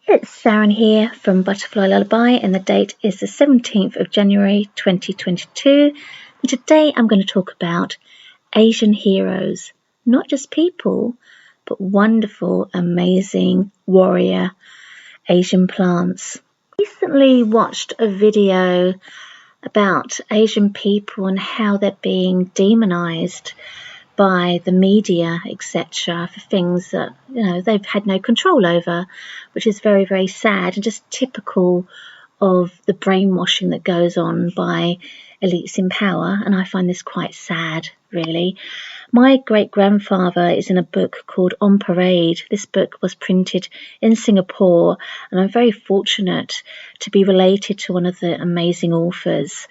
It's Sharon here from Butterfly Lullaby, and the date is the 17th of January 2022. And today I'm going to talk about Asian heroes, not just people, but wonderful, amazing warrior Asian plants. I recently watched a video about Asian people and how they're being demonized by the media, etc., for things that they've had no control over, which is very, very sad and just typical of the brainwashing that goes on by elites in power. And I find this quite sad, really. My great-grandfather is in a book called On Parade. This book was printed in Singapore, and I'm very fortunate to be related to one of the amazing authors,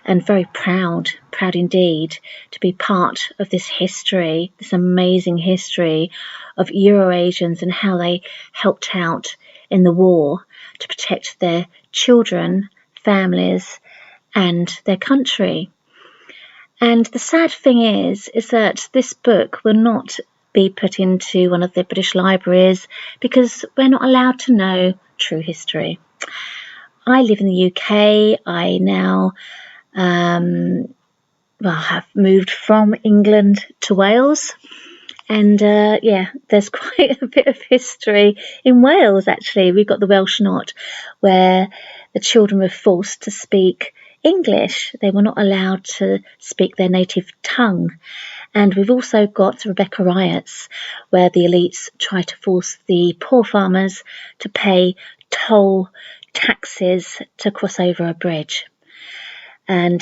and very proud indeed, to be part of this history, this amazing history of Euro-Asians and how they helped out in the war to protect their children, families, and their country. And the sad thing is that this book will not be put into one of the British libraries because we're not allowed to know true history. I live in the UK. I now have moved from England to Wales, and there's quite a bit of history in Wales. Actually, we've got the Welsh Knot, where the children were forced to speak English. They were not allowed to speak their native tongue. And we've also got Rebecca riots, where the elites try to force the poor farmers to pay toll taxes to cross over a bridge. And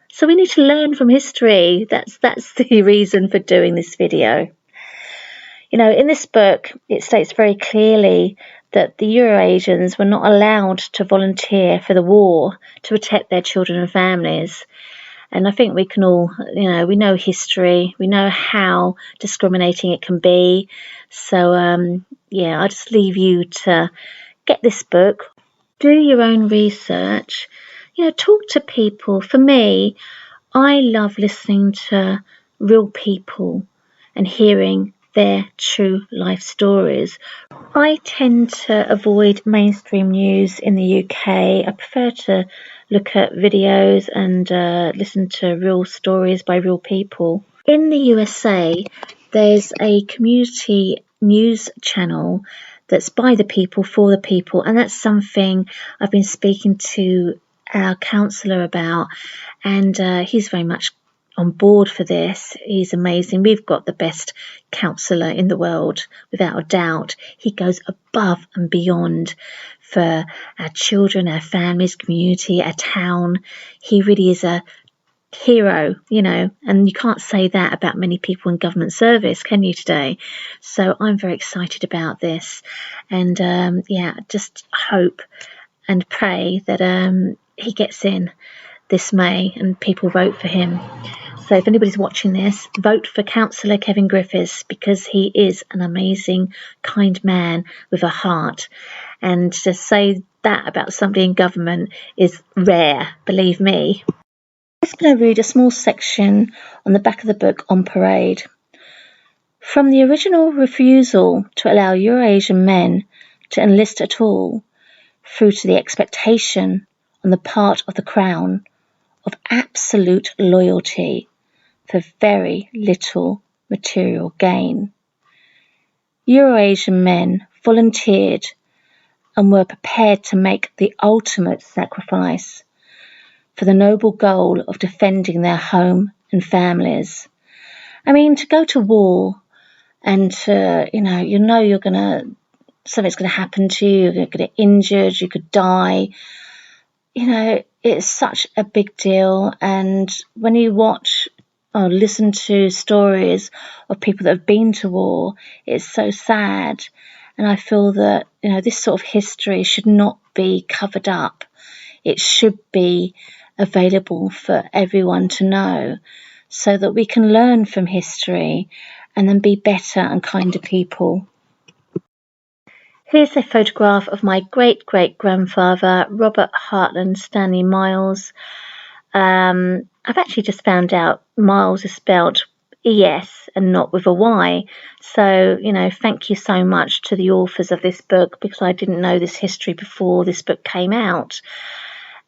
so we need to learn from history. That's the reason for doing this video. In this book, it states very clearly that the Euro-Asians were not allowed to volunteer for the war to protect their children and families. And I think we can all, we know history. We know how discriminating it can be. So, I'll just leave you to get this book. Do your own research. Talk to people. For me, I love listening to real people and hearing their true life stories. I tend to avoid mainstream news in the UK. I prefer to look at videos and listen to real stories by real people. In the USA, there's a community news channel that's by the people, for the people, and that's something I've been speaking to our counsellor about, and he's very much on board for this. He's amazing. We've got the best counsellor in the world, without a doubt. He goes above and beyond for our children, our families, community, our town. He really is a hero, and you can't say that about many people in government service, can you, today? So I'm very excited about this, and just hope and pray that he gets in this May and people vote for him. So if anybody's watching this, vote for Councillor Kevin Griffiths, because he is an amazing, kind man with a heart. And to say that about somebody in government is rare, believe me. I'm just going to read a small section on the back of the book, On Parade. From the original refusal to allow Euro-Asian men to enlist at all, through to the expectation on the part of the Crown of absolute loyalty for very little material gain. Euro-Asian men volunteered and were prepared to make the ultimate sacrifice for the noble goal of defending their home and families. I mean, to go to war and to, something's going to happen to you, you're going to get injured, you could die. It's such a big deal. And when you watch or listen to stories of people that have been to war, it's so sad. And I feel that, this sort of history should not be covered up. It should be available for everyone to know, so that we can learn from history and then be better and kinder people. Here's a photograph of my great-great-grandfather, Robert Hartland Stanley Miles. I've actually just found out Miles is spelled yes, and not with a Y. So, thank you so much to the authors of this book, because I didn't know this history before this book came out.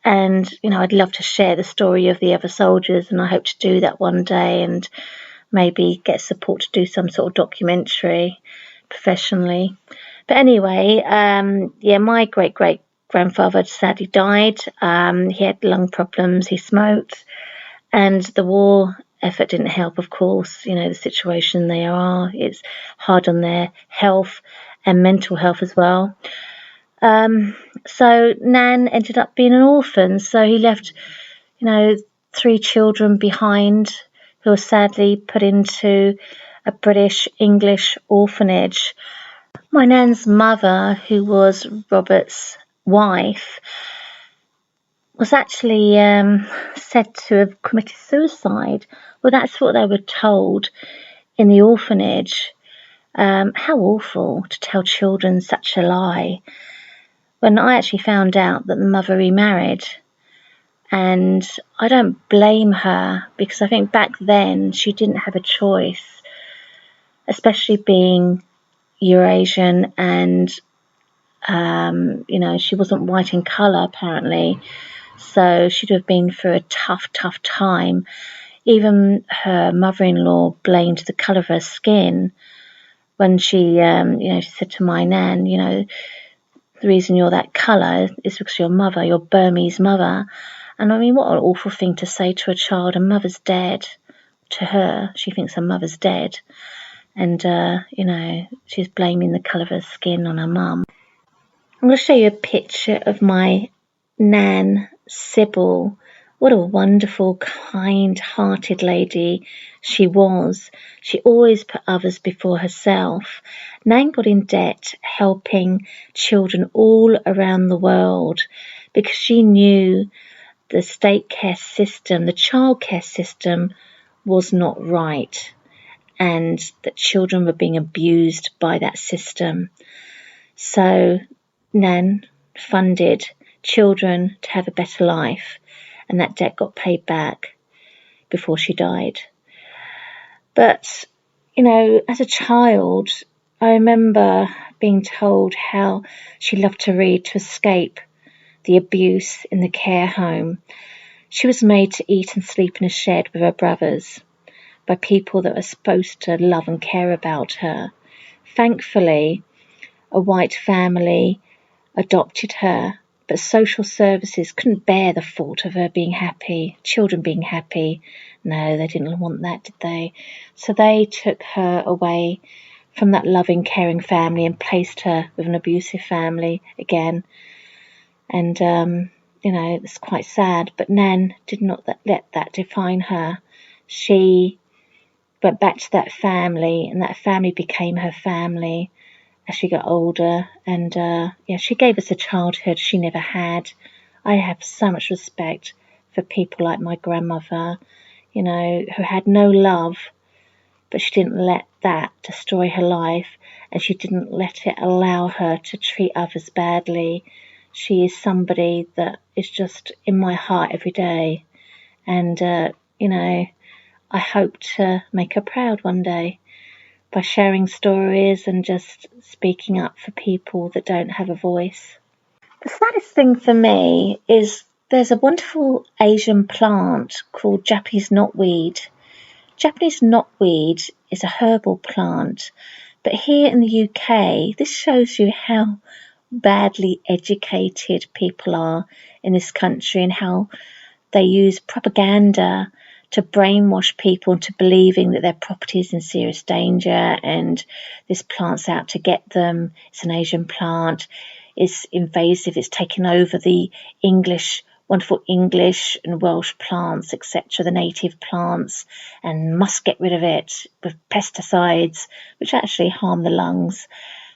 And, I'd love to share the story of the other soldiers, and I hope to do that one day and maybe get support to do some sort of documentary professionally. But anyway, my great-great-grandfather sadly died. He had lung problems, he smoked, and the war effort didn't help, of course. The situation they are, it's hard on their health and mental health as well. So Nan ended up being an orphan. So he left, 3 children behind who were sadly put into a British English orphanage. My Nan's mother, who was Robert's wife, was actually said to have committed suicide. Well, that's what they were told in the orphanage. How awful to tell children such a lie. When I actually found out that the mother remarried, and I don't blame her, because I think back then she didn't have a choice, especially being Eurasian, and she wasn't white in colour apparently, so she'd have been through a tough time. Even her mother-in-law blamed the colour of her skin when she said to my Nan, the reason you're that colour is because your mother, your Burmese mother. And I mean, what an awful thing to say to a child. Her mother's dead. To her, she thinks her mother's dead. And, she's blaming the colour of her skin on her mum. I'm going to show you a picture of my Nan, Sybil. What a wonderful, kind-hearted lady she was. She always put others before herself. Nan got in debt helping children all around the world because she knew the state care system, the child care system, was not right, and that children were being abused by that system. So Nan funded children to have a better life, and that debt got paid back before she died. But, as a child, I remember being told how she loved to read to escape the abuse in the care home. She was made to eat and sleep in a shed with her brothers by people that were supposed to love and care about her. Thankfully, a white family adopted her, but social services couldn't bear the thought of her being happy, children being happy. No, they didn't want that, did they? So they took her away from that loving, caring family and placed her with an abusive family again. And, it's quite sad. But Nan did not let that define her. She went back to that family, and that family became her family as she got older. And, she gave us a childhood she never had. I have so much respect for people like my grandmother, who had no love, but she didn't let that destroy her life, and she didn't let it allow her to treat others badly. She is somebody that is just in my heart every day. And, I hope to make her proud one day by sharing stories and just speaking up for people that don't have a voice. The saddest thing for me is there's a wonderful Asian plant called Japanese knotweed. Japanese knotweed is a herbal plant, but here in the UK, this shows you how badly educated people are in this country and how they use propaganda to brainwash people into believing that their property is in serious danger and this plant's out to get them. It's an Asian plant. It's invasive. It's taken over the wonderful English and Welsh plants, etc., the native plants, and must get rid of it with pesticides, which actually harm the lungs,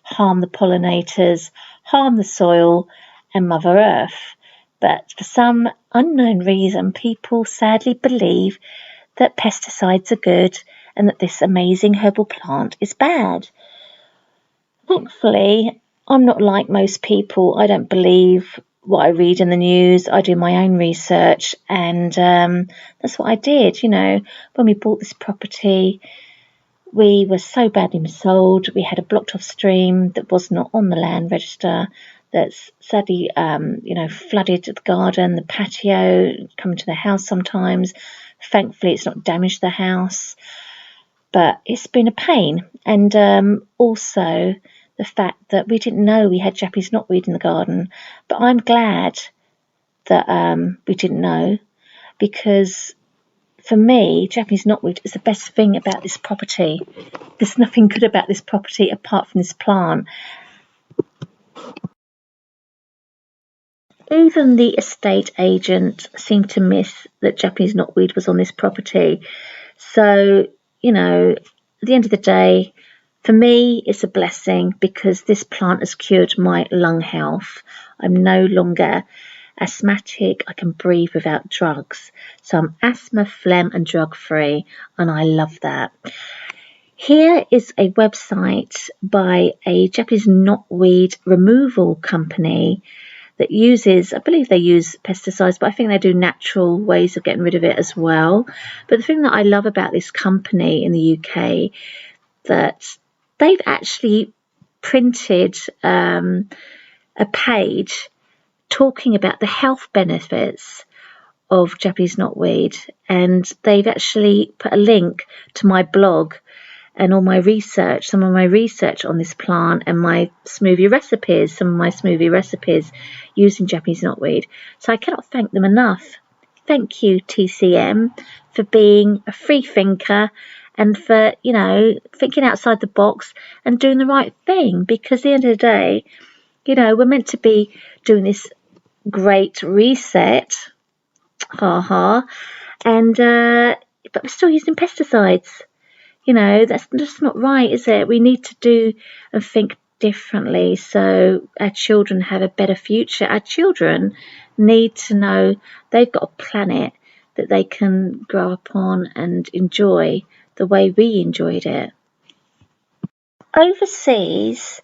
harm the pollinators, harm the soil and Mother Earth. But for some unknown reason, people sadly believe that pesticides are good and that this amazing herbal plant is bad. Thankfully, I'm not like most people. I don't believe what I read in the news. I do my own research, and that's what I did. When we bought this property, we were so badly missold. We had a blocked off stream that was not on the land register. That's sadly, flooded the garden, the patio, coming to the house sometimes. Thankfully, it's not damaged the house, but it's been a pain. And also the fact that we didn't know we had Japanese knotweed in the garden. But I'm glad that we didn't know, because for me, Japanese knotweed is the best thing about this property. There's nothing good about this property apart from this plant. Even the estate agent seemed to miss that Japanese knotweed was on this property. So, at the end of the day, for me, it's a blessing, because this plant has cured my lung health. I'm no longer asthmatic. I can breathe without drugs. So I'm asthma, phlegm and drug free, and I love that. Here is a website by a Japanese knotweed removal company that uses, I believe they use pesticides, but I think they do natural ways of getting rid of it as well. But the thing that I love about this company in the UK, that they've actually printed a page talking about the health benefits of Japanese knotweed, and they've actually put a link to my blog and all my research, some of my research on this plant, and my smoothie recipes, some of my smoothie recipes using Japanese knotweed. So I cannot thank them enough. Thank you, TCM, for being a free thinker and for, thinking outside the box and doing the right thing, because at the end of the day, we're meant to be doing this great reset, and but we're still using pesticides. That's just not right, is it? We need to do and think differently so our children have a better future. Our children need to know they've got a planet that they can grow up on and enjoy the way we enjoyed it. Overseas,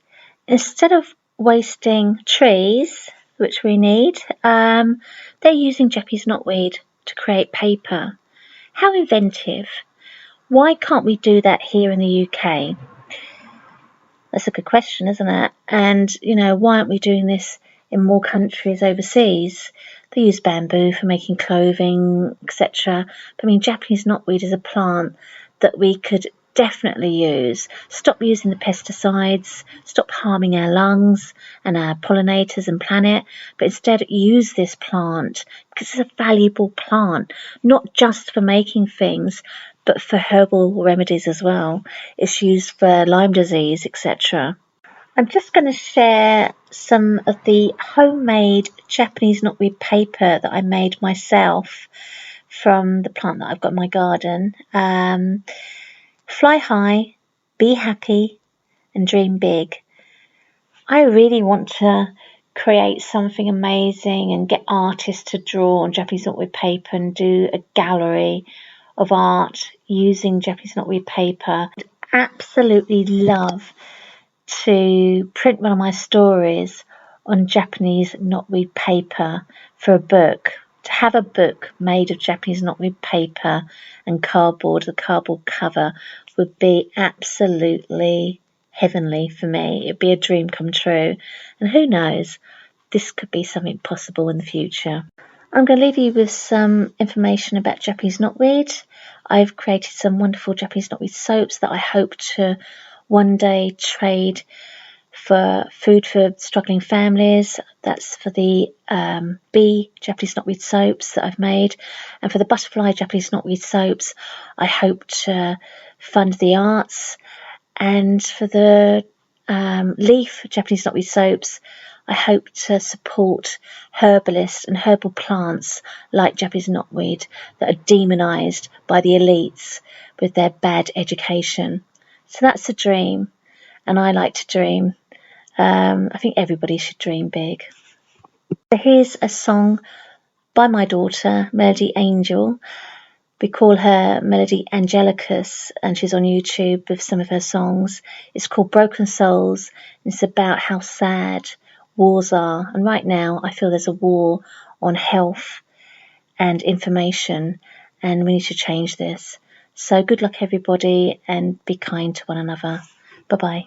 instead of wasting trees, which we need, they're using Japanese knotweed to create paper. How inventive. Why can't we do that here in the UK? That's a good question, isn't it? And, why aren't we doing this in more countries overseas? They use bamboo for making clothing, etc. But Japanese knotweed is a plant that we could definitely use. Stop using the pesticides, stop harming our lungs and our pollinators and planet, but instead use this plant because it's a valuable plant, not just for making things, but for herbal remedies as well. It's used for Lyme disease, etc. I'm just going to share some of the homemade Japanese knotweed paper that I made myself from the plant that I've got in my garden. Fly high, be happy, and dream big. I really want to create something amazing and get artists to draw on Japanese knotweed paper and do a gallery of art using Japanese knotweed paper. I'd absolutely love to print one of my stories on Japanese knotweed paper for a book. To have a book made of Japanese knotweed paper and cardboard, the cardboard cover, would be absolutely heavenly for me. It'd be a dream come true. And who knows, this could be something possible in the future. I'm going to leave you with some information about Japanese knotweed. I've created some wonderful Japanese knotweed soaps that I hope to one day trade for food for struggling families. That's for the bee Japanese knotweed soaps that I've made. And for the butterfly Japanese knotweed soaps, I hope to fund the arts. And for the leaf Japanese knotweed soaps, I hope to support herbalists and herbal plants like Japanese knotweed that are demonised by the elites with their bad education. So that's a dream, and I like to dream. I think everybody should dream big. So here's a song by my daughter, Melody Angel. We call her Melody Angelicus, and she's on YouTube with some of her songs. It's called Broken Souls. It's about how sad wars are. And right now I feel there's a war on health and information, and we need to change this. So good luck everybody, and be kind to one another. Bye bye.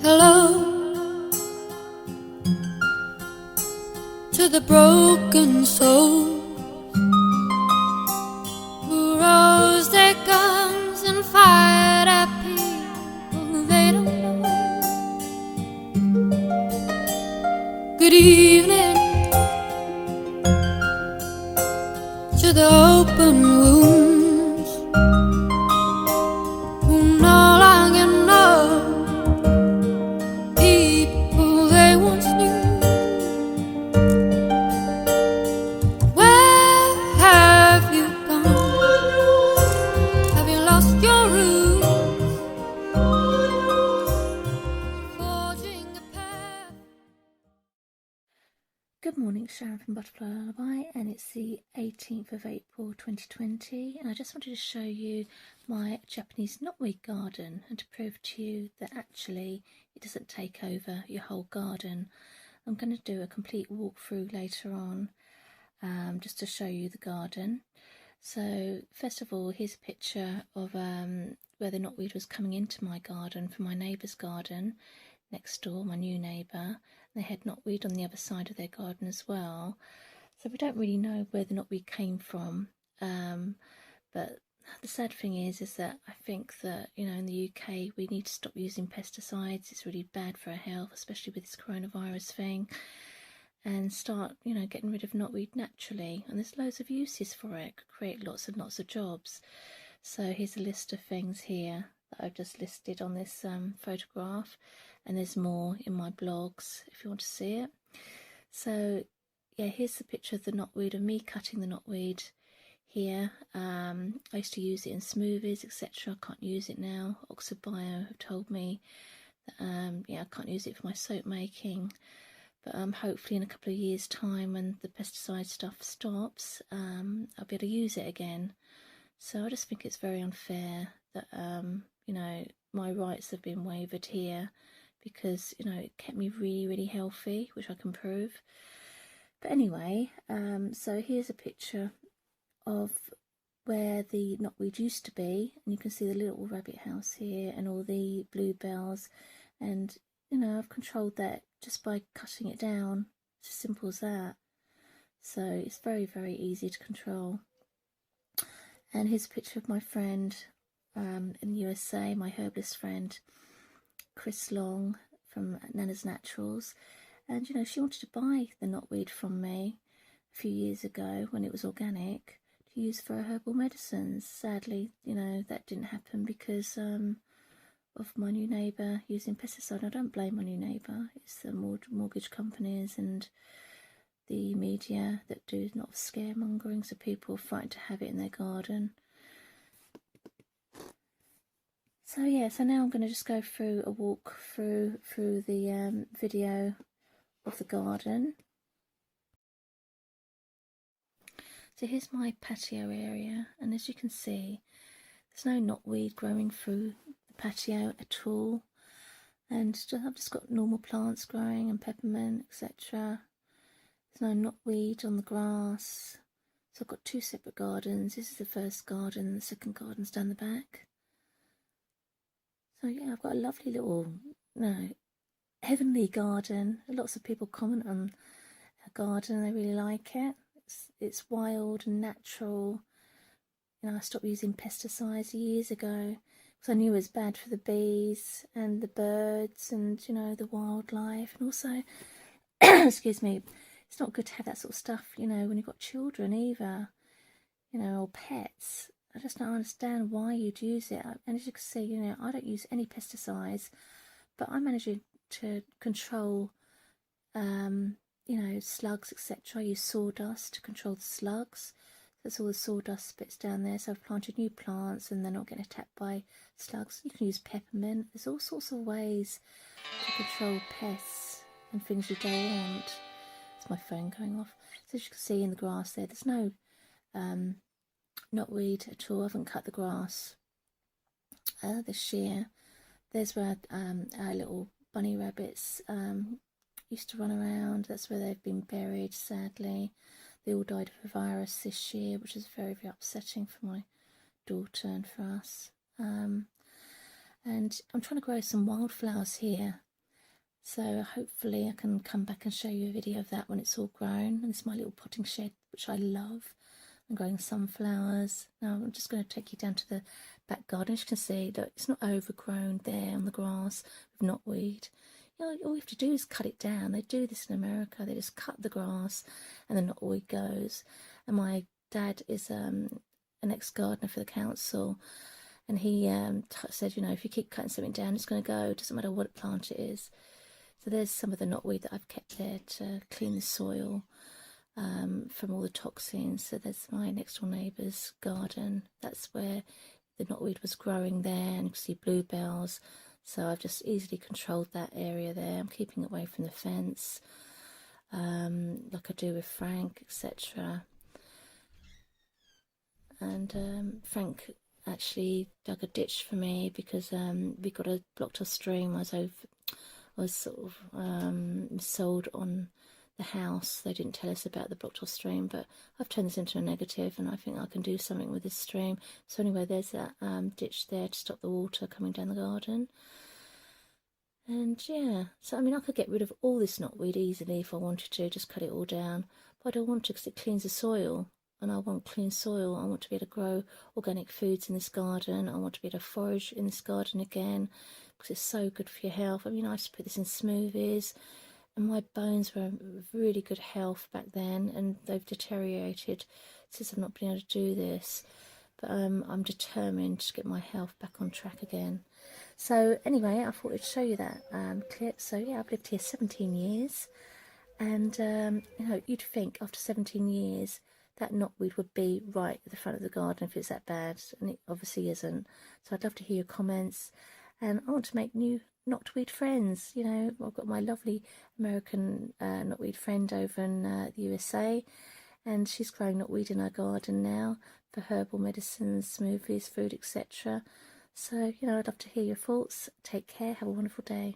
Hello to the broken soul who rose their guns and fired at people they don't know. Good evening to the open wounds who no longer know people they once knew. Where have you gone? Have you lost your roots? Forging a path. Good morning, Sharon from Butterfly Lullaby, and it's the 18th of April 2020, and I just wanted to show you my Japanese knotweed garden and to prove to you that actually it doesn't take over your whole garden. I'm going to do a complete walkthrough later on, just to show you the garden. So first of all, here's a picture of where the knotweed was coming into my garden from my neighbour's garden next door, my new neighbour. They had knotweed on the other side of their garden as well. So we don't really know where the knotweed came from. But the sad thing is that I think that, you know, in the UK we need to stop using pesticides. It's really bad for our health, especially with this coronavirus thing, and start, you know, getting rid of knotweed naturally. And there's loads of uses for it. It could create lots and lots of jobs. So here's a list of things here that I've just listed on this photograph, and there's more in my blogs if you want to see it. So yeah, here's the picture of the knotweed, of me cutting the knotweed here. I used to use it in smoothies, etc. I can't use it now. Oxford Bio have told me that yeah, I can't use it for my soap making, but hopefully in a couple of years time, when the pesticide stuff stops, I'll be able to use it again. So I just think it's very unfair that you know, my rights have been waived here, because, you know, it kept me really, really healthy, which I can prove. But anyway, so here's a picture of where the knotweed used to be, and you can see the little rabbit house here and all the bluebells, and, you know, I've controlled that just by cutting it down. It's as simple as that. So it's very, very easy to control. And here's a picture of my friend in the USA, my herbalist friend, Chris Long from Nana's Naturals. And, you know, she wanted to buy the knotweed from me a few years ago when it was organic to use for her herbal medicines. Sadly, you know, that didn't happen because of my new neighbour using pesticide. I don't blame my new neighbour. It's the mortgage companies and the media that do a lot of scaremongering, so people are frightened to have it in their garden. So yeah, so now I'm going to just go through a walk through the video of the garden. So here's my patio area, and as you can see, there's no knotweed growing through the patio at all, and I've just got normal plants growing and peppermint, etc. There's no knotweed on the grass. So I've got two separate gardens. This is the first garden, and the second garden's down the back. So yeah, I've got a lovely little, heavenly garden. Lots of people comment on a garden, they really like it. It's wild and natural. You know, I stopped using pesticides years ago because I knew it was bad for the bees and the birds and, you know, the wildlife, and also, excuse me, it's not good to have that sort of stuff, you know, when you've got children either, you know, or pets. I just don't understand why you'd use it. And as you can see, you know, I don't use any pesticides, but I'm managing to control, you know, slugs, etc. I use sawdust to control the slugs. That's all the sawdust bits down there. So I've planted new plants and they're not getting attacked by slugs. You can use peppermint. There's all sorts of ways to control pests and things you don't want. It's my phone going off. So as you can see in the grass there's no knotweed at all. I haven't cut the grass this year. There's where our little bunny rabbits used to run around. That's where they've been buried, sadly. They all died of a virus this year, which is very, very upsetting for my daughter and for us. And I'm trying to grow some wildflowers here. So hopefully I can come back and show you a video of that when it's all grown. And it's my little potting shed, which I love. I'm growing sunflowers. Now I'm just going to take you down to the back garden. As you can see, look, it's not overgrown there on the grass with knotweed. You know, all you have to do is cut it down. They do this in America. They just cut the grass and the knotweed goes. And my dad is an ex-gardener for the council. And he said, you know, if you keep cutting something down, it's going to go. It doesn't matter what plant it is. So there's some of the knotweed that I've kept there to clean the soil from all the toxins. So there's my next door neighbour's garden. That's where the knotweed was growing there, and you can see bluebells. So I've just easily controlled that area there. I'm keeping it away from the fence, like I do with Frank, etc. And Frank actually dug a ditch for me because we got a blocked off stream. I was sort of sold on the house. They didn't tell us about the blocked off stream, but I've turned this into a negative, and I think I can do something with this stream. So anyway, there's that ditch there to stop the water coming down the garden. And yeah, so I mean, I could get rid of all this knotweed easily if I wanted to, just cut it all down, but I don't want to because it cleans the soil, and I want clean soil. I want to be able to grow organic foods in this garden. I want to be able to forage in this garden again because it's so good for your health. I mean, I used to put this in smoothies, and my bones were in really good health back then, and they've deteriorated since I've not been able to do this. But I'm determined to get my health back on track again. So anyway, I thought I'd show you that clip. So yeah, I've lived here 17 years, and you know, you'd think after 17 years that knotweed would be right at the front of the garden if it's that bad, and it obviously isn't. So I'd love to hear your comments, and I want to make new knotweed friends. You know, I've got my lovely American knotweed friend over in the USA, and she's growing knotweed in her garden now for herbal medicines, smoothies, food, etc. So, you know, I'd love to hear your thoughts. Take care. Have a wonderful day.